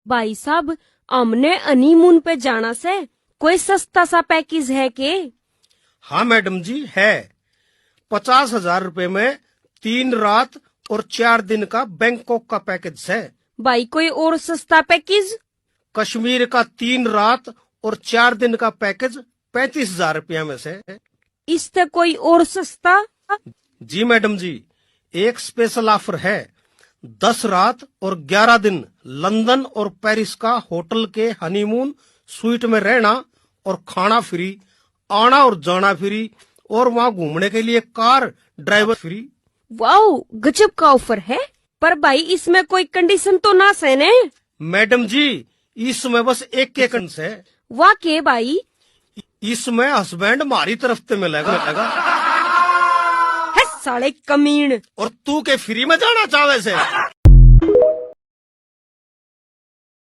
भाई साहब, हमने हनीमून पे जाना से, कोई सस्ता सा पैकेज है के? हाँ मैडम जी है। 50,000 रुपए में 3 रात और 4 दिन का बैंकॉक का पैकेज है। भाई कोई और सस्ता पैकेज? कश्मीर का 3 रात और 4 दिन का पैकेज 35,000 रुपया में से। इससे कोई और सस्ता? जी मैडम जी, एक स्पेशल ऑफर है। 10 रात और 11 दिन लंदन और पेरिस का होटल के हनीमून स्वीट में रहना और खाना फ्री, आना और जाना फ्री, और वहाँ घूमने के लिए कार ड्राइवर फ्री। वाओ, गजब का ऑफर है। पर भाई इसमें कोई कंडीशन तो ना है ने? मैडम जी, इसमें बस एक के कंस है। वाह के भाई? इसमें हस्बैंड हमारी तरफ से मिलेगा। है साले कमीण। और तू के फ्री में जाना चाहे से?